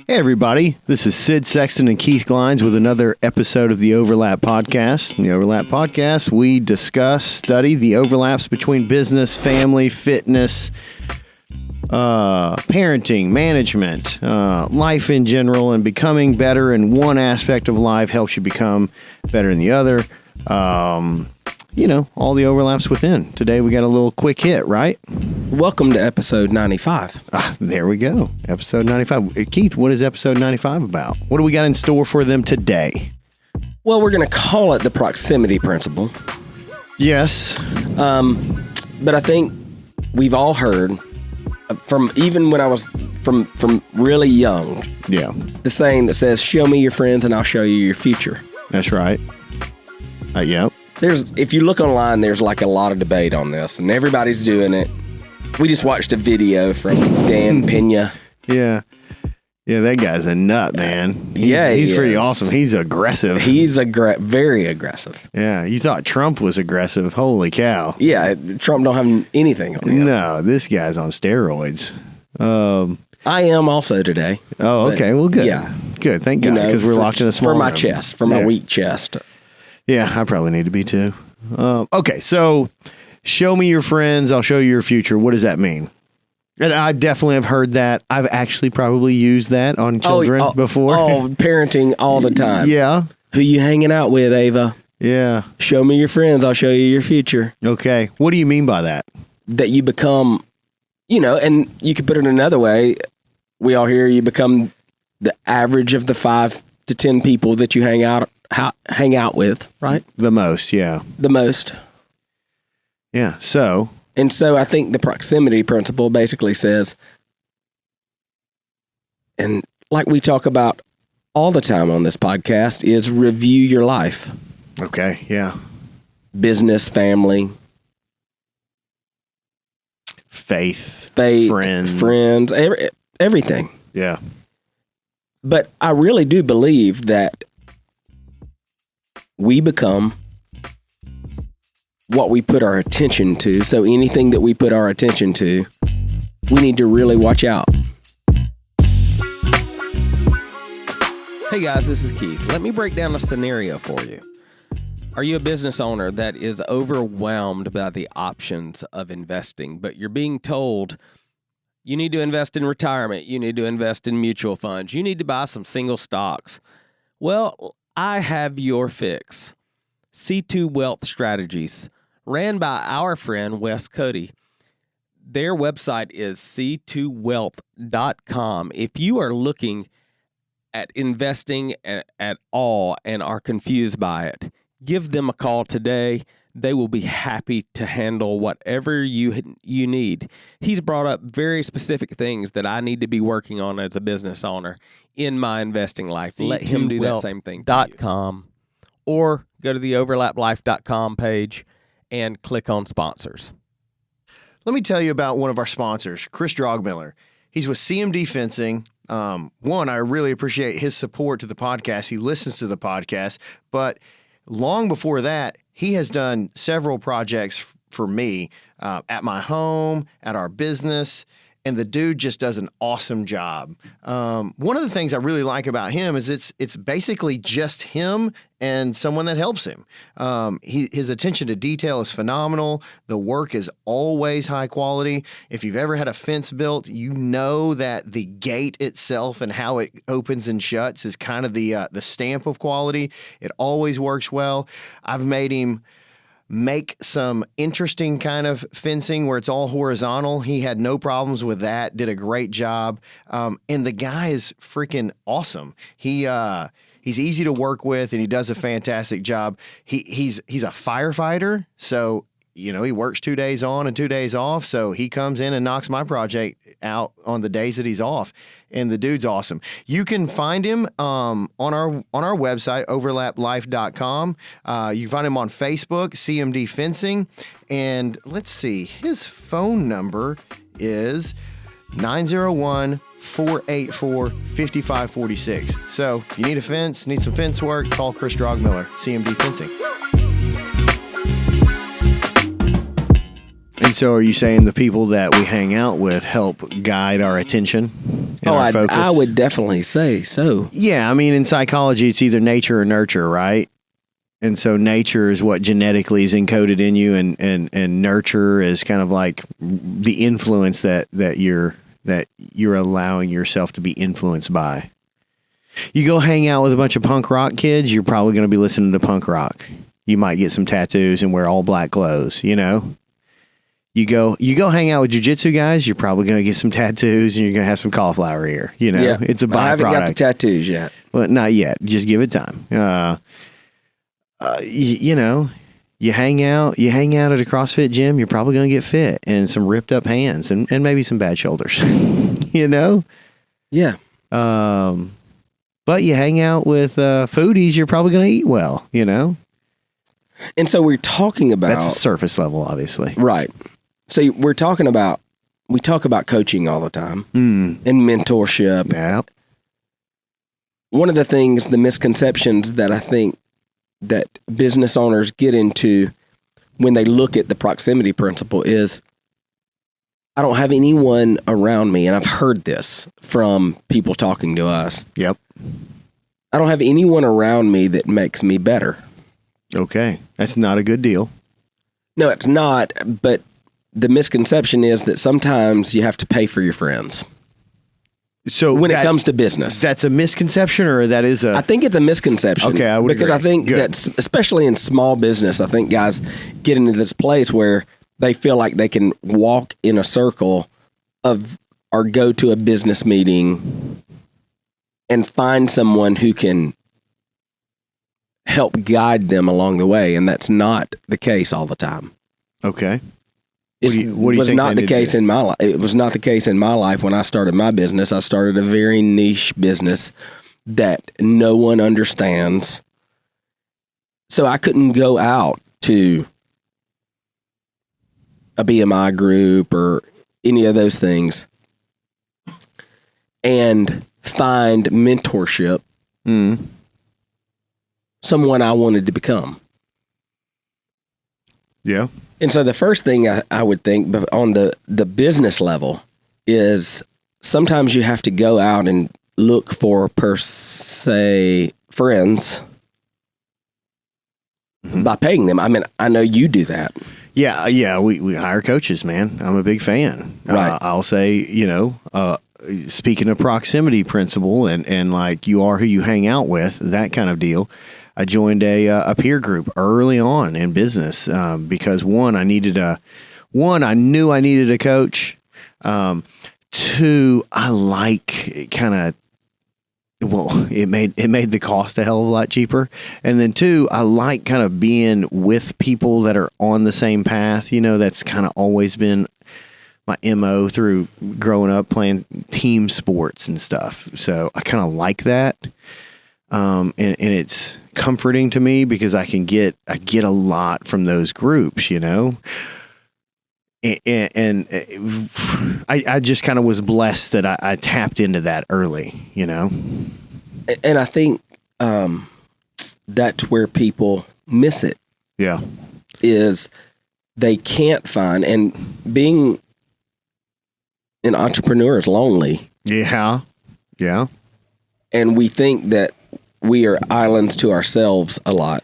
Hey everybody, this is Sid Sexton and Keith Glines with another episode of the Overlap Podcast. In the Overlap Podcast, we study the overlaps between business, family, fitness, parenting, management, life in general, and becoming better in one aspect of life helps you become better in the other. All the overlaps within. Today we got a little quick hit, right? Welcome to episode 95. There we go. Episode 95. Keith, what is episode 95 about? What do we got in store for them today? Well, we're going to call it the proximity principle. Yes. But I think we've all heard from even when I was from really young. Yeah. The saying that says, show me your friends and I'll show you your future. That's right. Yep. If you look online, there's like a lot of debate on this and everybody's doing it. We just watched a video from Dan Pena. Yeah. Yeah, that guy's a nut, man. He's pretty awesome. He's aggressive. He's very aggressive. Yeah, you thought Trump was aggressive. Holy cow. Yeah, Trump don't have anything on him. No, this guy's on steroids. I am also today. Oh, okay. Well, good. Yeah. Good. Thank God, because we're locked in a small room. For my weak chest. Yeah, I probably need to be too. Okay, so show me your friends, I'll show you your future. What does that mean? And I definitely have heard that. I've actually probably used that on children before. Oh, parenting all the time. Yeah. Who you hanging out with, Ava? Yeah. Show me your friends, I'll show you your future. Okay. What do you mean by that? That you become, and you could put it another way. We all hear you become the average of the 5 to 10 people that you hang out with, right? The most, yeah. The most. Yeah, so. And so I think the proximity principle basically says, and like we talk about all the time on this podcast, is review your life. Okay, yeah. Business, family. Faith, friends, everything. Yeah. But I really do believe that we become what we put our attention to. So anything that we put our attention to, we need to really watch out. Hey guys, this is Keith. Let me break down a scenario for you. Are you a business owner that is overwhelmed by the options of investing, but you're being told you need to invest in retirement, you need to invest in mutual funds, you need to buy some single stocks? Well, I have your fix. C2 Wealth Strategies, ran by our friend Wes Cody. Their website is c2wealth.com. If you are looking at investing at all and are confused by it, give them a call today. They will be happy to handle whatever you need. He's brought up very specific things that I need to be working on as a business owner in my investing life. Let him do that same thing. .com, or go to the overlaplife.com page and click on sponsors. Let me tell you about one of our sponsors, Chris Drogmiller. He's with CMD Fencing. One, I really appreciate his support to the podcast. He listens to the podcast, but long before that, he has done several projects for me at my home, at our business, and the dude just does an awesome job. One of the things I really like about him is it's basically just him and someone that helps him. His attention to detail is phenomenal. The work is always high quality. If you've ever had a fence built, you know that the gate itself and how it opens and shuts is kind of the stamp of quality. It always works well. I've made him make some interesting kind of fencing where it's all horizontal. He had no problems with that, did a great job. And the guy is freaking awesome. He's easy to work with and he does a fantastic job. He's a firefighter, so he works 2 days on and 2 days off, so he comes in and knocks my project out on the days that he's off, and the dude's awesome. You can find him on our website, overlaplife.com. You can find him on Facebook, CMD Fencing, and let's see, his phone number is 901-484-5546. So you need a fence, need some fence work, call Chris Drogmiller, CMD Fencing. And so are you saying the people that we hang out with help guide our attention our focus. I would definitely say so. Yeah, I mean, in psychology, it's either nature or nurture, right? And so nature is what genetically is encoded in you, and nurture is kind of like the influence that you're allowing yourself to be influenced by. You go hang out with a bunch of punk rock kids, you're probably going to be listening to punk rock. You might get some tattoos and wear all black clothes, You go hang out with jiu-jitsu guys, you're probably going to get some tattoos and you're going to have some cauliflower ear, Yeah. It's a byproduct. I haven't got the tattoos yet. Well, not yet. Just give it time. You hang out at a CrossFit gym, you're probably going to get fit and some ripped up hands and maybe some bad shoulders, Yeah. But you hang out with foodies, you're probably going to eat well, And so we're talking about... That's surface level, obviously. Right. So we talk about coaching all the time and mentorship. Yeah. One of the things, the misconceptions that I think that business owners get into when they look at the proximity principle is, I don't have anyone around me, and I've heard this from people talking to us. Yep. I don't have anyone around me that makes me better. Okay. That's not a good deal. No, it's not, but the misconception is that sometimes you have to pay for your friends. So when it comes to business, that's a misconception, or that is I think it's a misconception. Okay, I would because agree. I think that especially in small business, I think guys get into this place where they feel like they can walk in a circle or go to a business meeting and find someone who can help guide them along the way, and that's not the case all the time. Okay. What do you think not the case in my life. It was not the case in my life when I started my business. I started a very niche business that no one understands. So I couldn't go out to a BMI group or any of those things and find mentorship, someone I wanted to become. Yeah. And so the first thing I would think on the business level is sometimes you have to go out and look for, per se, friends by paying them. I mean, I know you do that. Yeah. We hire coaches, man. I'm a big fan. Right. I'll say, speaking of proximity principle and like you are who you hang out with, that kind of deal. I joined a peer group early on in business because I knew I needed a coach. Two, I like it made the cost a hell of a lot cheaper. And then two, I like kind of being with people that are on the same path. That's kind of always been my MO through growing up playing team sports and stuff. So I kind of like that. And it's comforting to me because I get a lot from those groups, and I just kind of was blessed that I tapped into that early, And I think that's where people miss it. Yeah. Is they can't find, and being an entrepreneur is lonely. Yeah. Yeah. And we think that we are islands to ourselves a lot.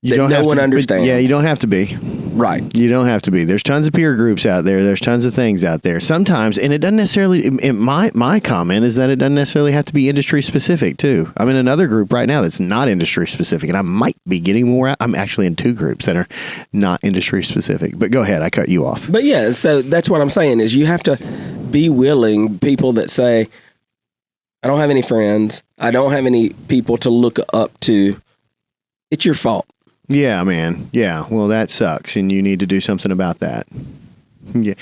No one understands. Yeah, you don't have to be. Right. You don't have to be. There's tons of peer groups out there. There's tons of things out there. Sometimes, and it doesn't necessarily, my comment is that it doesn't necessarily have to be industry specific too. I'm in another group right now that's not industry specific, and I might be getting more out. I'm actually in two groups that are not industry specific. But go ahead, I cut you off. But yeah, so that's what I'm saying is you have to be willing, people that say, I don't have any friends, I don't have any people to look up to, it's your fault. Yeah, man. Yeah. Well, that sucks, and you need to do something about that. Yeah.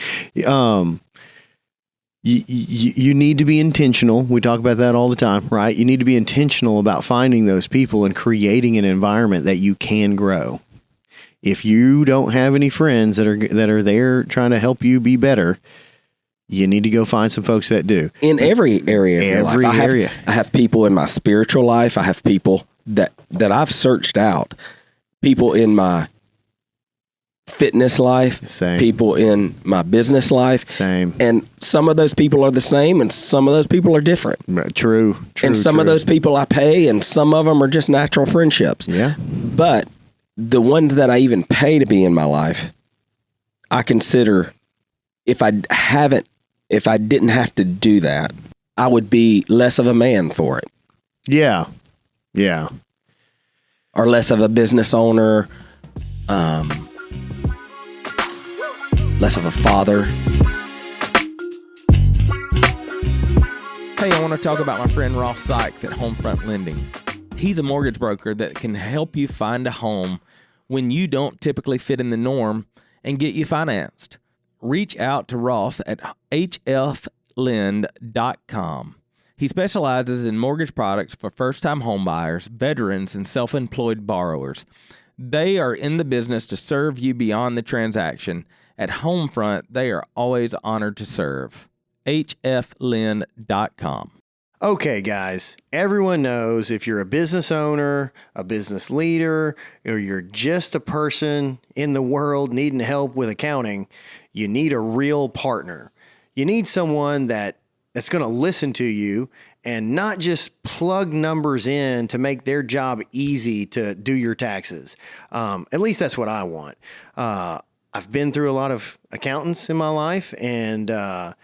You need to be intentional. We talk about that all the time, right? You need to be intentional about finding those people and creating an environment that you can grow. If you don't have any friends that are there trying to help you be better, you need to go find some folks that do. In every area of your life. Every area. I have people in my spiritual life. I have people that I've searched out. People in my fitness life, Same. people in my business life. Same. And some of those people are the same, and some of those people are different. True. And some of those people I pay, and some of them are just natural friendships. Yeah. But the ones that I even pay to be in my life, I consider if I didn't have to do that, I would be less of a man for it. Yeah. Yeah. Or less of a business owner, less of a father. Hey, I want to talk about my friend Ross Sykes at Homefront Lending. He's a mortgage broker that can help you find a home when you don't typically fit in the norm and get you financed. Reach out to Ross at hflend.com. He specializes in mortgage products for first-time homebuyers, veterans, and self-employed borrowers. They are in the business to serve you beyond the transaction. At Homefront, they are always honored to serve. hflend.com. Okay, guys, everyone knows if you're a business owner, a business leader, or you're just a person in the world needing help with accounting, you need a real partner. You need someone that's going to listen to you and not just plug numbers in to make their job easy to do your taxes. At least that's what I want. I've been through a lot of accountants in my life, and I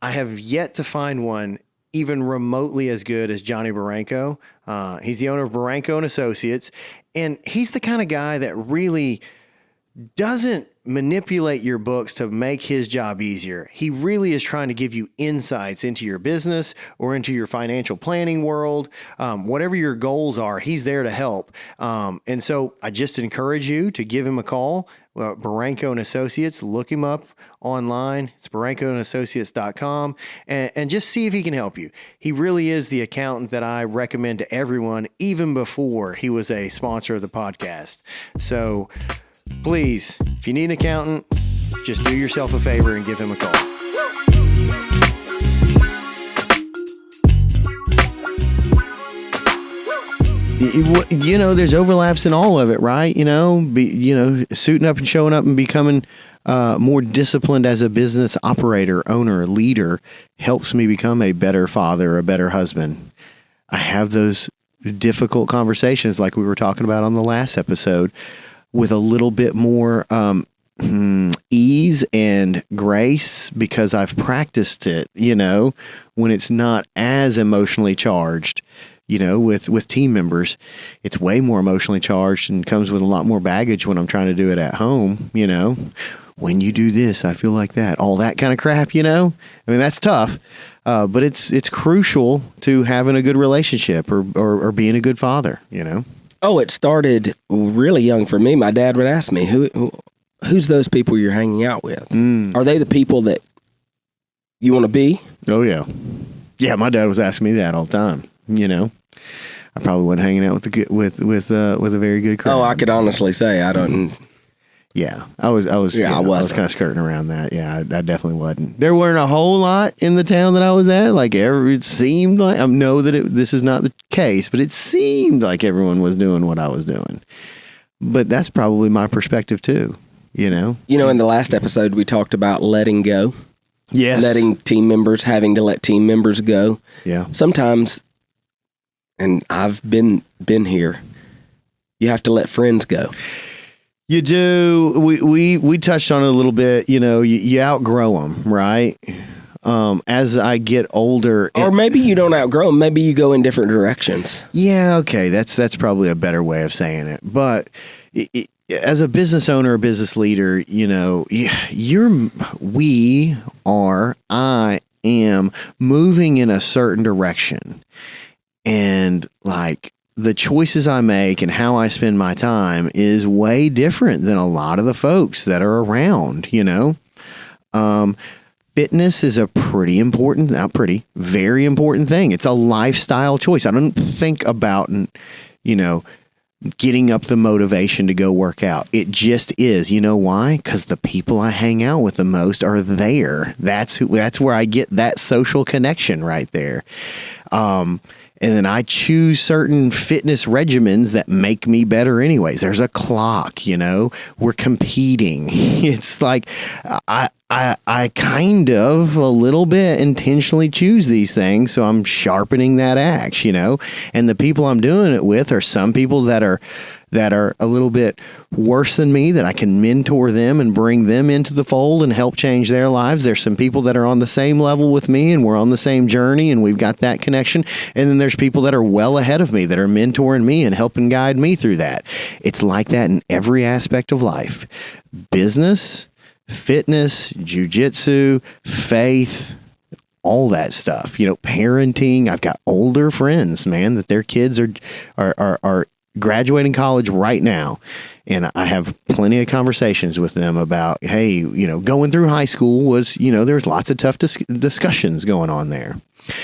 have yet to find one even remotely as good as Johnny Barranco. He's the owner of Barranco and Associates, and he's the kind of guy that really doesn't manipulate your books to make his job easier. He really is trying to give you insights into your business or into your financial planning world. Whatever your goals are, he's there to help. And so I just encourage you to give him a call. Barranco and Associates, look him up online. It's barrancoandassociates.com and just see if he can help you. He really is the accountant that I recommend to everyone, even before he was a sponsor of the podcast. So please, if you need an accountant, just do yourself a favor and give him a call. You know, there's overlaps in all of it, right? Suiting up and showing up and becoming more disciplined as a business operator, owner, leader helps me become a better father, a better husband. I have those difficult conversations like we were talking about on the last episode with a little bit more ease and grace because I've practiced it, when it's not as emotionally charged. With team members, it's way more emotionally charged and comes with a lot more baggage when I'm trying to do it at home. When you do this, I feel like that, all that kind of crap, I mean, that's tough. But it's crucial to having a good relationship or being a good father, Oh, it started really young for me. My dad would ask me, who's those people you're hanging out with? Are they the people that you want to be? Oh, yeah. Yeah, my dad was asking me that all the time, I probably wasn't hanging out with a very good crowd. Oh, I could honestly say I don't. Yeah, I was kind of skirting around that. Yeah, I definitely wasn't. There weren't a whole lot in the town that I was at. It seemed like, I know that this is not the case, but it seemed like everyone was doing what I was doing. But that's probably my perspective too, in the last episode we talked about letting go. Yes. Having to let team members go. Yeah. Sometimes, and I've been here, you have to let friends go. You do. We touched on it a little bit. You outgrow them, right? As I get older, or maybe you don't outgrow them. Maybe you go in different directions. Yeah. Okay. That's probably a better way of saying it. But as a business owner, a business leader, I am moving in a certain direction, and the choices I make and how I spend my time is way different than a lot of the folks that are around, Fitness is a very important thing. It's a lifestyle choice. I don't think about, getting up the motivation to go work out. It just is. You know why? Because the people I hang out with the most are there. That's where I get that social connection right there. And then I choose certain fitness regimens that make me better anyways. There's a clock, we're competing. It's like I kind of a little bit intentionally choose these things. So I'm sharpening that axe, and the people I'm doing it with are some people that are a little bit worse than me, that I can mentor them and bring them into the fold and help change their lives. There's some people that are on the same level with me and we're on the same journey and we've got that connection. And then there's people that are well ahead of me that are mentoring me and helping guide me through that. It's like that in every aspect of life. Business, fitness, jiu-jitsu, faith, all that stuff, parenting. I've got older friends, man, that their kids are graduating college right now. And I have plenty of conversations with them about, hey, going through high school was, there's lots of tough discussions going on there.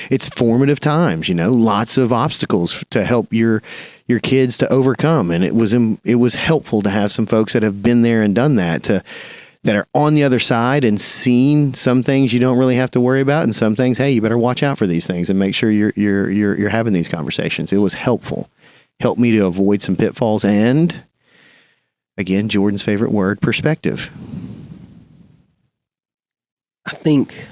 It's formative times, lots of obstacles to help your kids to overcome. And it was helpful to have some folks that have been there and done that, that are on the other side and seen some things you don't really have to worry about, and some things, hey, you better watch out for these things and make sure you're having these conversations. It was helpful. Helped me to avoid some pitfalls and, again, Jordan's favorite word, perspective. I think,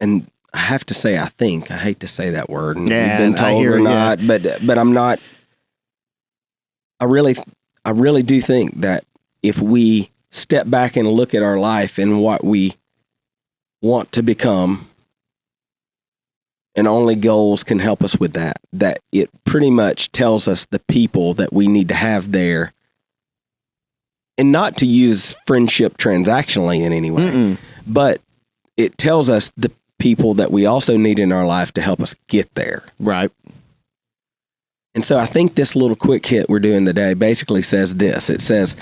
and I have to say I hate to say that word, and yeah, you've been told or not, but I'm not, I really do think that if we step back and look at our life and what we want to become, and only goals can help us with that it pretty much tells us the people that we need to have there. And not to use friendship transactionally in any way, but it tells us the people that we also need in our life to help us get there. Right. And so I think this little quick hit we're doing today basically says this. It says,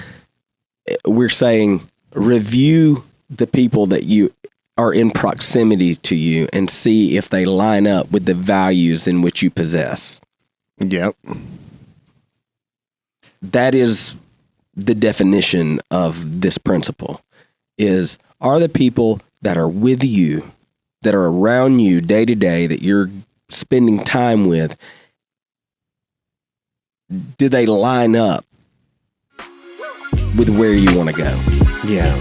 we're saying, review the people that you are in proximity to you and see if they line up with the values in which you possess. Yep. That is the definition of this principle, are the people that are with you, that are around you day to day, that you're spending time with, do they line up with where you want to go? Yeah.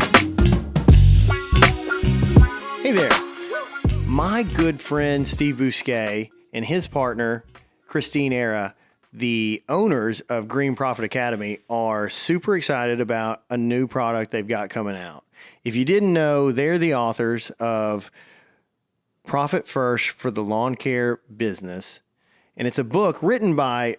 Hey there. My good friend Steve Bousquet and his partner Christine Era, the owners of Green Profit Academy, are super excited about a new product they've got coming out. If you didn't know, they're the authors of Profit First for the Lawn Care Business. And it's a book written by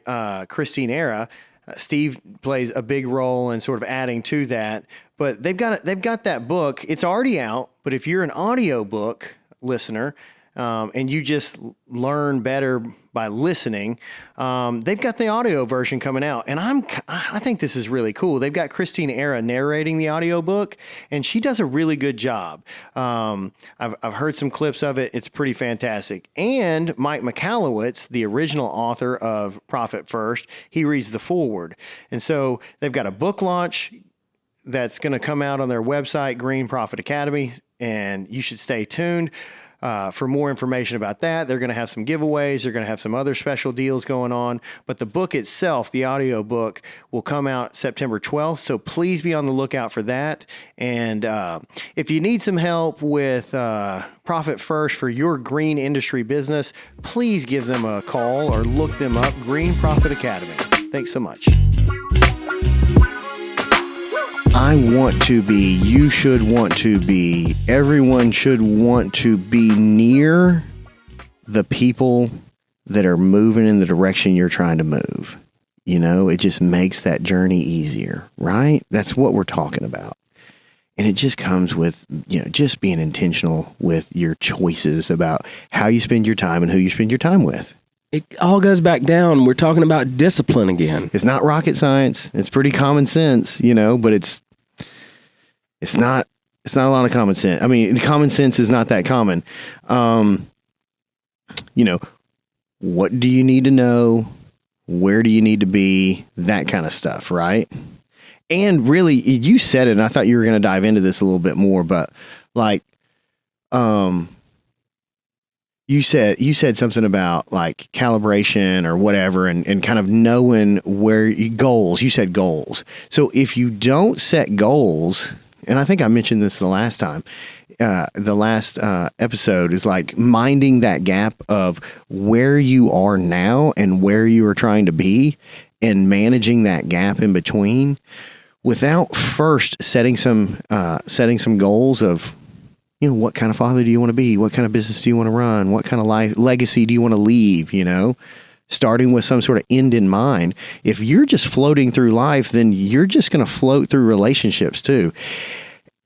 Christine Era. Steve plays a big role in sort of adding to that. But they've got that book. It's already out. But if you're an audiobook listener and you just learn better by listening, they've got the audio version coming out. And I think this is really cool. They've got Christine Era narrating the audiobook, and she does a really good job. I've heard some clips of it. It's pretty fantastic. And Mike Michalowicz, the original author of Profit First, he reads the foreword. And so they've got a book launch that's going to come out on their website, Green Profit Academy, and you should stay tuned for more information about that. They're going to have some giveaways. They're going to have some other special deals going on. But the book itself, the audio book, will come out September 12th. So please be on the lookout for that. And if you need some help with Profit First for your green industry business, please give them a call or look them up, Green Profit Academy. Thanks so much. I want to be, you should want to be, everyone should want to be near the people that are moving in the direction you're trying to move. It just makes that journey easier, right? That's what we're talking about. And it just comes with, just being intentional with your choices about how you spend your time and who you spend your time with. It all goes back down. We're talking about discipline again. It's not rocket science. It's pretty common sense, but it's not a lot of common sense. I mean, common sense is not that common. What do you need to know? Where do you need to be? That kind of stuff, right? And really, you said it, and I thought you were going to dive into this a little bit more, but You said something about like calibration or whatever and kind of knowing goals. You said goals. So if you don't set goals, and I think I mentioned this the last time, the last episode is like minding that gap of where you are now and where you are trying to be and managing that gap in between without first setting some goals of, what kind of father do you want to be? What kind of business do you want to run? What kind of life legacy do you want to leave? Starting with some sort of end in mind. If you're just floating through life, then you're just going to float through relationships too.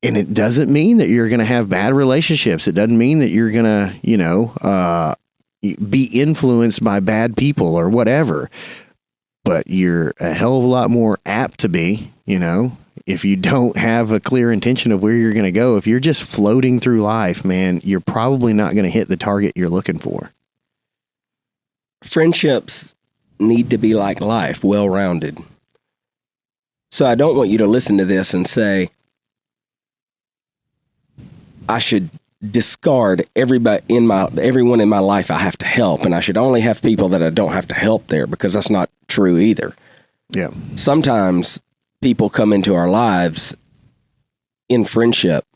And it doesn't mean that you're going to have bad relationships. It doesn't mean that you're going to, be influenced by bad people or whatever. But you're a hell of a lot more apt to be, if you don't have a clear intention of where you're going to go. If you're just floating through life, man, you're probably not going to hit the target you're looking for. Friendships need to be like life, well-rounded. So I don't want you to listen to this and say, I should discard everyone in my life I have to help, and I should only have people that I don't have to help there, because that's not true either. Yeah. Sometimes people come into our lives in friendship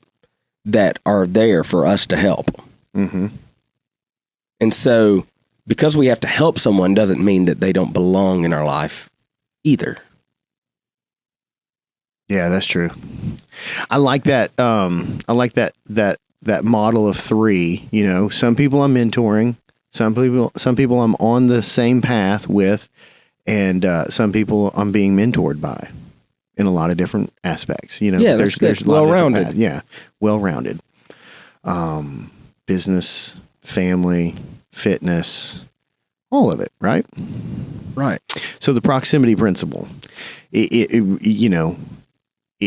that are there for us to help. Mm-hmm. And so because we have to help someone doesn't mean that they don't belong in our life either. Yeah, that's true. I like that. I like that model of 3, some people I'm mentoring, some people I'm on the same path with, and some people I'm being mentored by in a lot of different aspects. Yeah, there's a lot well-rounded. Of yeah, well-rounded. Business, family, fitness, all of it, right? Right. So the proximity principle, it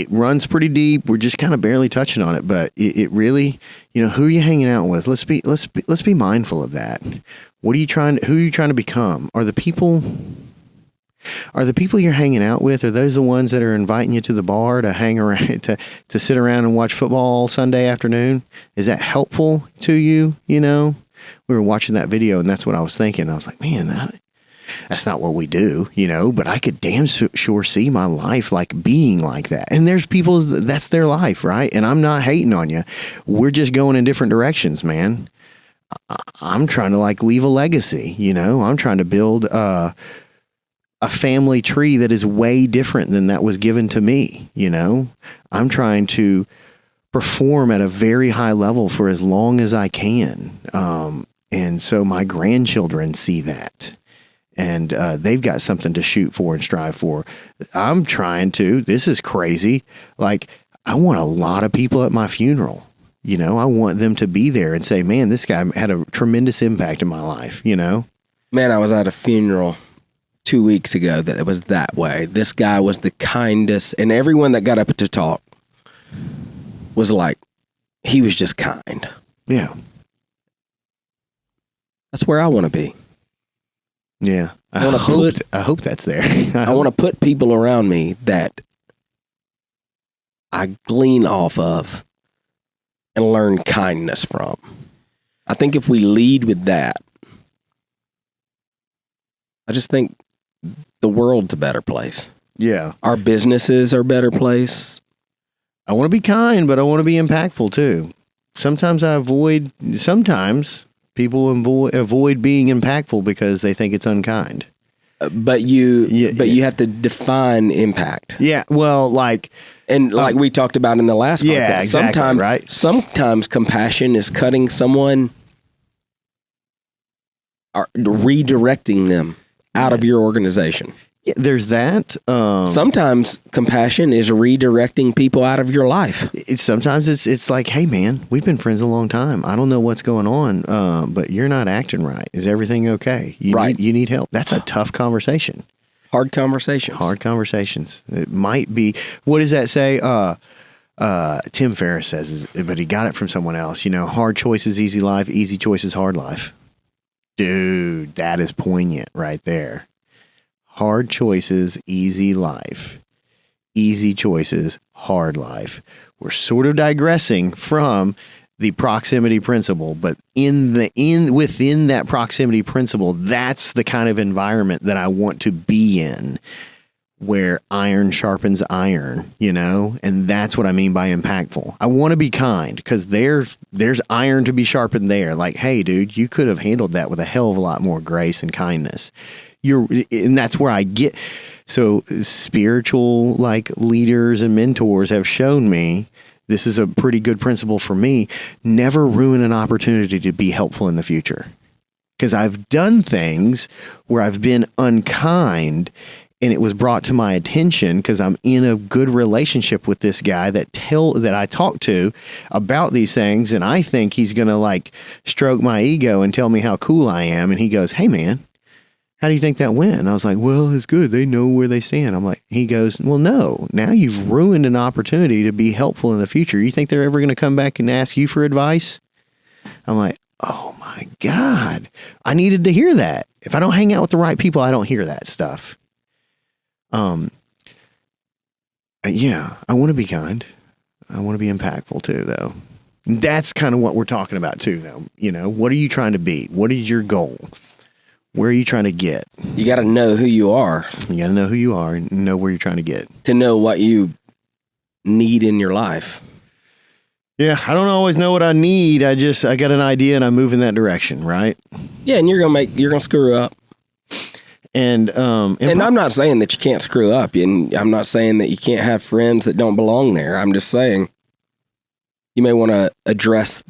runs pretty deep. We're just kind of barely touching on it, but it really, who are you hanging out with? Let's be mindful of that. Who are you trying to become? Are the people you're hanging out with, are those the ones that are inviting you to the bar to hang around, to sit around and watch football all Sunday afternoon? Is that helpful to you? We were watching that video and that's what I was thinking. I was like, man, that's not what we do, but I could damn sure see my life like being like that. And there's people that's their life, right? And I'm not hating on you. We're just going in different directions, man. I'm trying to like leave a legacy, I'm trying to build a family tree that is way different than that was given to me. I'm trying to perform at a very high level for as long as I can. And so my grandchildren see that. And they've got something to shoot for and strive for. I'm trying to. This is crazy. Like, I want a lot of people at my funeral. I want them to be there and say, man, this guy had a tremendous impact in my life, Man, I was at a funeral 2 weeks ago that it was that way. This guy was the kindest, and everyone that got up to talk was like, he was just kind. Yeah. That's where I want to be. Yeah. I hope that's there. I want to put people around me that I glean off of and learn kindness from. I think if we lead with that, I just think the world's a better place. Yeah. Our businesses are a better place. I want to be kind, but I want to be impactful too. Sometimes people avoid being impactful because they think it's unkind. But you have to define impact. Yeah, well, like we talked about in the last podcast. Yeah, exactly, right. Sometimes compassion is cutting someone or redirecting them out of your organization. Yeah, there's that. Sometimes compassion is redirecting people out of your life. Sometimes it's like, hey man, we've been friends a long time. I don't know what's going on, but you're not acting right. Is everything okay? You need help. That's a tough conversation. Hard conversations. It might be. What does that say? Tim Ferriss says, but he got it from someone else. Hard choices, easy life. Easy choices, hard life. Dude, that is poignant right there. Hard choices, easy life. Easy choices, hard life. We're sort of digressing from the proximity principle, but within that proximity principle, that's the kind of environment that I want to be in, where iron sharpens iron, and that's what I mean by impactful. I want to be kind because there's iron to be sharpened there. Like, hey, dude, you could have handled that with a hell of a lot more grace and kindness. And that's where I get. So spiritual leaders and mentors have shown me this is a pretty good principle for me. Never ruin an opportunity to be helpful in the future. Because I've done things where I've been unkind and it was brought to my attention because I'm in a good relationship with this guy that I talk to about these things. And I think he's going to stroke my ego and tell me how cool I am. And he goes, hey man, how do you think that went? And I was like, well, it's good. They know where they stand. He goes, well, no, now you've ruined an opportunity to be helpful in the future. You think they're ever going to come back and ask you for advice? I'm like, oh my God, I needed to hear that. If I don't hang out with the right people, I don't hear that stuff. Yeah, I want to be kind. I want to be impactful too, though. That's kind of what we're talking about too, though. What are you trying to be? What is your goal? Where are you trying to get? You got to know who you are. You got to know who you are and know where you're trying to get. To know what you need in your life. Yeah, I don't always know what I need. I got an idea and I move in that direction, right? Yeah, and you're gonna screw up. And I'm not saying that you can't screw up, and I'm not saying that you can't have friends that don't belong there. I'm just saying you may want to address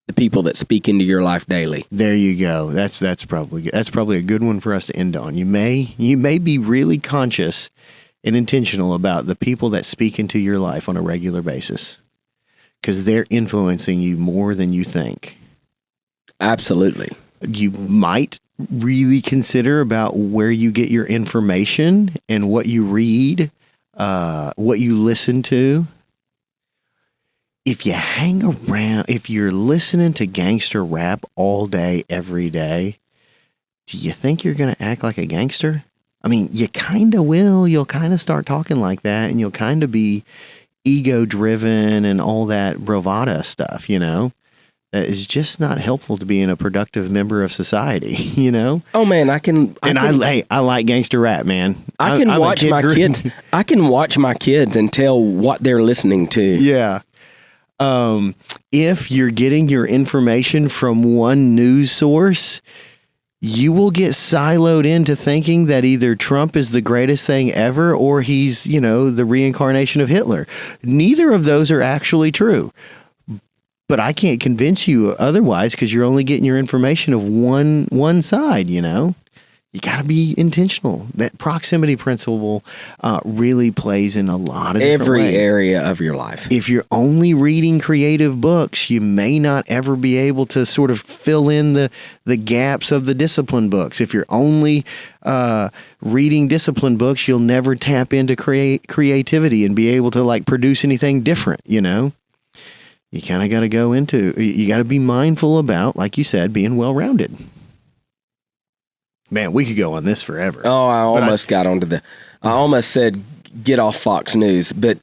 the people that speak into your life daily. There you go. That's probably a good one for us to end on. You may be really conscious and intentional about the people that speak into your life on a regular basis, because they're influencing you more than you think. Absolutely. You might really consider about where you get your information and what you read, what you listen to. If you hang around, if you're listening to gangster rap all day, every day, do you think you're going to act like a gangster? I mean, you kind of will. You'll kind of start talking like that, and you'll kind of be ego-driven and all that bravado stuff, That is just not helpful to being a productive member of society, Oh man, I like gangster rap, man. I can watch my kids. I can watch my kids and tell what they're listening to. Yeah. If you're getting your information from one news source, you will get siloed into thinking that either Trump is the greatest thing ever or he's, the reincarnation of Hitler. Neither of those are actually true. But I can't convince you otherwise because you're only getting your information of one side, You got to be intentional. That proximity principle really plays in a lot of different ways. Every area of your life. If you're only reading creative books, you may not ever be able to sort of fill in the gaps of the discipline books. If you're only reading discipline books, you'll never tap into creativity and be able to produce anything different, You kind of got to you got to be mindful about, like you said, being well-rounded. Man, we could go on this forever. Oh, I almost said get off Fox News, but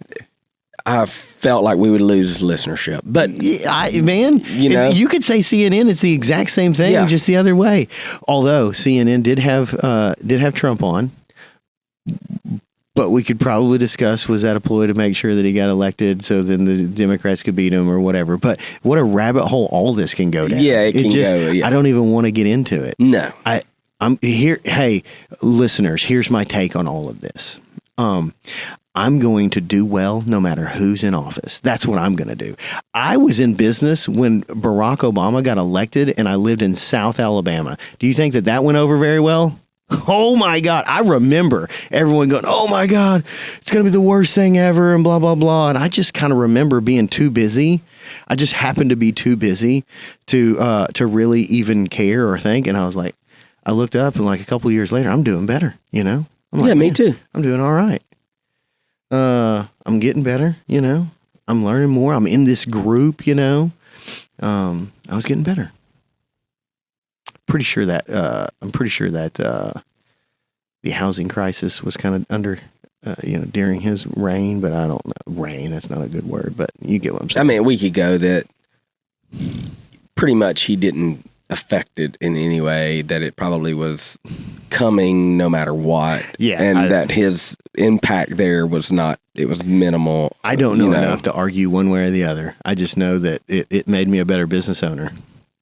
I felt like we would lose listenership. But you could say CNN. It's the exact same thing, just the other way. Although CNN did have Trump on, but we could probably discuss, was that a ploy to make sure that he got elected so then the Democrats could beat him or whatever. But what a rabbit hole all this can go down. Yeah, it can go. Yeah. I don't even want to get into it. No. I'm here. Hey, listeners, here's my take on all of this. I'm going to do well no matter who's in office. That's what I'm going to do. I was in business when Barack Obama got elected, and I lived in South Alabama. Do you think that went over very well? Oh my God. I remember everyone going, oh my God, it's going to be the worst thing ever and blah, blah, blah. And I just kind of remember being too busy. I just happened to be too busy to really even care or think. And I was like, I looked up and a couple of years later, I'm doing better, I'm like, me too. I'm doing all right. I'm getting better, I'm learning more. I'm in this group, I was getting better. I'm pretty sure that the housing crisis was kind of during his reign, but I don't know. Reign, that's not a good word, but you get what I'm saying. I mean, a week ago that pretty much he didn't affect it in any way, that it probably was coming no matter what. Yeah. And that his impact there was not, it was minimal. I don't know enough to argue one way or the other. I just know that it made me a better business owner.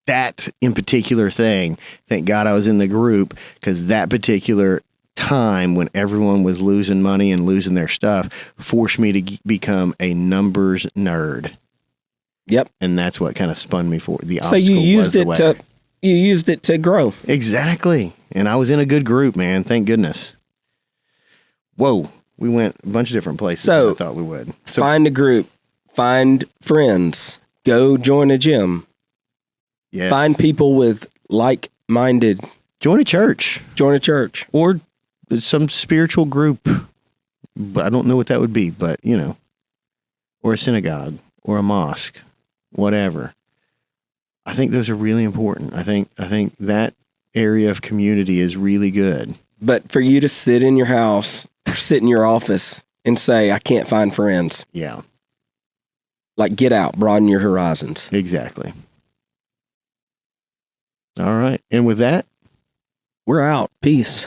That in particular thing, thank God I was in the group, because that particular time when everyone was losing money and losing their stuff forced me to become a numbers nerd. Yep. And that's what kind of spun me for the So obstacle. you used it to grow. Exactly. And I was in a good group, man. Thank goodness. Whoa. We went a bunch of different places than I thought we would. So find a group, find friends, go join a gym. Yes. Find people with like-minded. Join a church. Or some spiritual group. But I don't know what that would be, but or a synagogue or a mosque, whatever. I think those are really important. I think that area of community is really good. But for you to sit in your house, sit in your office and say, I can't find friends. Yeah. Like, get out, broaden your horizons. Exactly. All right. And with that, we're out. Peace.